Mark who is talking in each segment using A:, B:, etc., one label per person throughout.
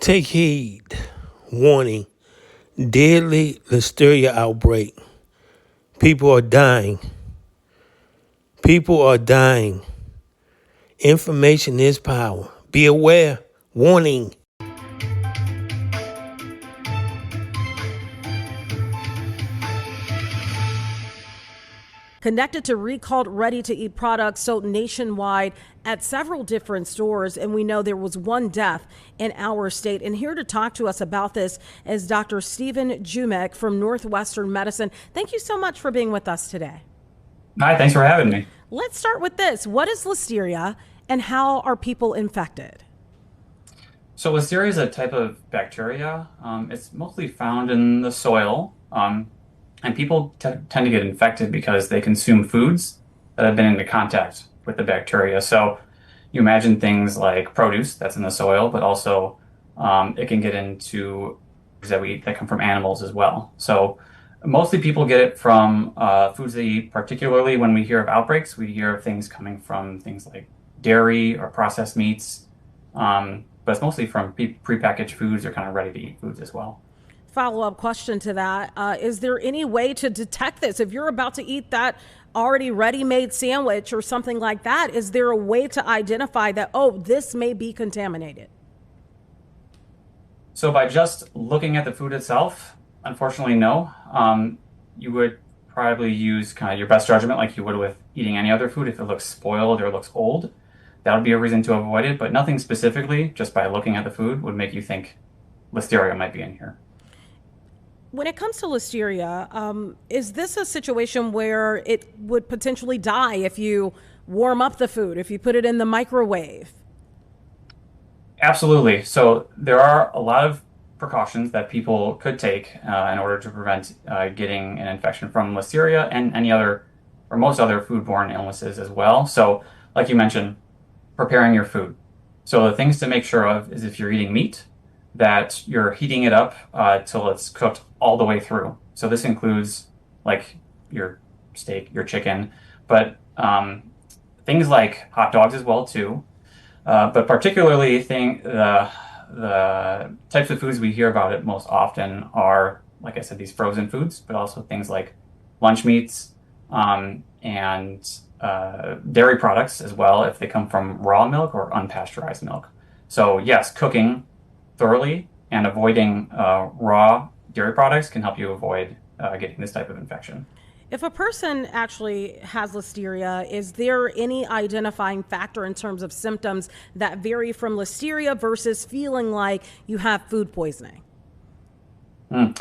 A: Take heed. Warning. Deadly Listeria outbreak. People are dying. People are dying. Information is power. Be aware. Warning.
B: Connected to recalled ready-to-eat products sold nationwide at several different stores, and we know there was one death in our state. And here to talk to us about this is Dr. Stephen Jumek from Northwestern Medicine. Thank you so much for being with us today.
C: Hi, thanks for having me.
B: Let's start with this. What is listeria and how are people infected?
C: So Listeria is a type of bacteria. It's mostly found in the soil, and people tend to get infected because they consume foods that have been into contact with the bacteria. So you imagine things like produce that's in the soil, but also it can get into foods that we eat that come from animals as well. So mostly people get it from foods they eat, particularly when we hear of outbreaks, we hear of things coming from things like dairy or processed meats. But it's mostly from prepackaged foods or kind of ready to eat foods as well.
B: Follow-up question to that. Is there any way to detect this? If you're about to eat that already ready-made sandwich or something like that, is there a way to identify that, oh, this may be contaminated?
C: So by just looking at the food itself, unfortunately, no. You would probably use kind of your best judgment like you would with eating any other food. If it looks spoiled or looks old, that would be a reason to avoid it, but nothing specifically, just by looking at the food, would make you think Listeria might be in here.
B: When it comes to listeria, is this a situation where it would potentially die if you warm up the food, if you put it in the microwave?
C: Absolutely. So there are a lot of precautions that people could take in order to prevent getting an infection from Listeria and any other or most other foodborne illnesses as well. So, like you mentioned, preparing your food. So the things to make sure of is if you're eating meat, that you're heating it up till it's cooked all the way through. So this includes like your steak, your chicken, but things like hot dogs as well too. But particularly the types of foods we hear about it most often are, like I said, these frozen foods, but also things like lunch meats and dairy products as well, if they come from raw milk or unpasteurized milk. So yes, cooking thoroughly and avoiding raw dairy products can help you avoid getting this type of infection.
B: If a person actually has listeria, is there any identifying factor in terms of symptoms that vary from listeria versus feeling like you have food poisoning?
C: Mm.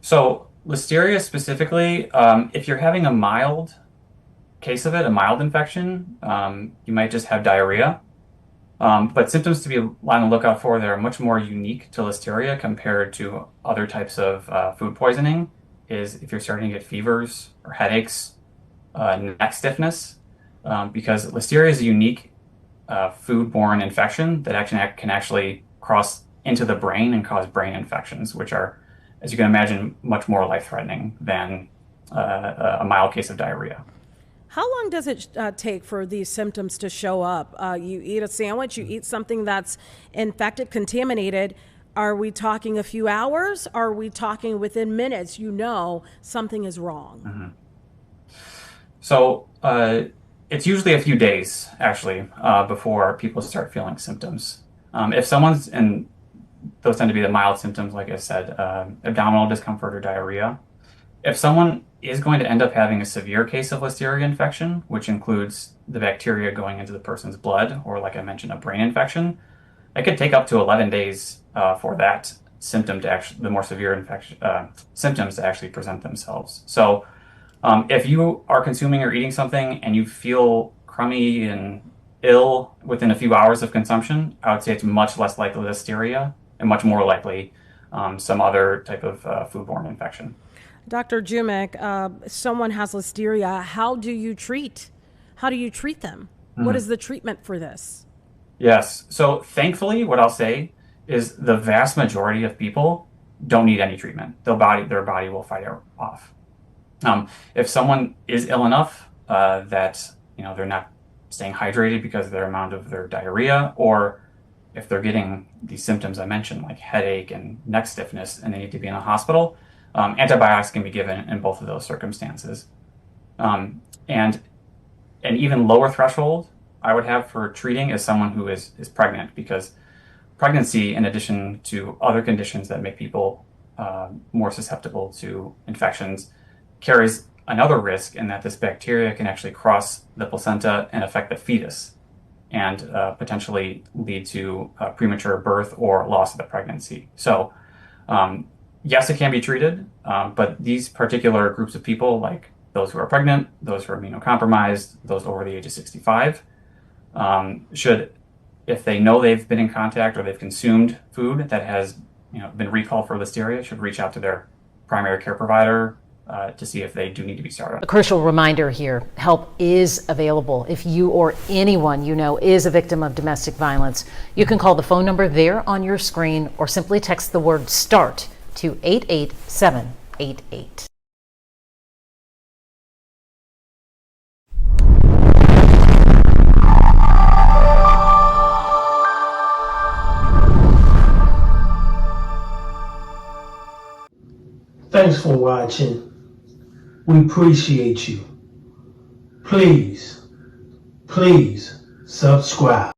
C: So Listeria specifically, if you're having a mild case of it, a mild infection, you might just have diarrhea. But symptoms to be on the lookout for that are much more unique to Listeria compared to other types of food poisoning is if you're starting to get fevers or headaches, neck stiffness, because Listeria is a unique foodborne infection that can actually cross into the brain and cause brain infections, which are, as you can imagine, much more life-threatening than a mild case of diarrhea.
B: How long does it take for these symptoms to show up? You eat a sandwich, you eat something that's infected, contaminated. Are we talking a few hours? Are we talking within minutes? You know something is wrong.
C: So it's usually a few days, actually, before people start feeling symptoms. If someone's, and those tend to be the mild symptoms, like I said, abdominal discomfort or diarrhea. If someone is going to end up having a severe case of Listeria infection, which includes the bacteria going into the person's blood, or like I mentioned, a brain infection, it could take up to 11 days for that symptom to actually, the more severe infection symptoms to actually present themselves. So if you are consuming or eating something and you feel crummy and ill within a few hours of consumption, I would say it's much less likely Listeria and much more likely some other type of foodborne infection.
B: Dr. Jumek, someone has listeria. How do you treat? How do you treat them? What is the treatment for this?
C: Yes. So thankfully, what I'll say is the vast majority of people don't need any treatment. Their body will fight it off. If someone is ill enough that they're not staying hydrated because of their amount of their diarrhea, or if they're getting these symptoms I mentioned, like headache and neck stiffness, and they need to be in a hospital, antibiotics can be given in both of those circumstances. And an even lower threshold I would have for treating is someone who is pregnant, because pregnancy, in addition to other conditions that make people more susceptible to infections, carries another risk in that this bacteria can actually cross the placenta and affect the fetus, and potentially lead to premature birth or loss of the pregnancy. So, yes, it can be treated, but these particular groups of people, like those who are pregnant, those who are immunocompromised, those over the age of 65, should, if they know they've been in contact or they've consumed food that has been recalled for listeria, should reach out to their primary care provider to see if they do need to be started.
D: A crucial reminder here, help is available. If you or anyone you know is a victim of domestic violence, you can call the phone number there on your screen or simply text the word START to 88788.
A: Thanks for watching. We appreciate you. Please subscribe.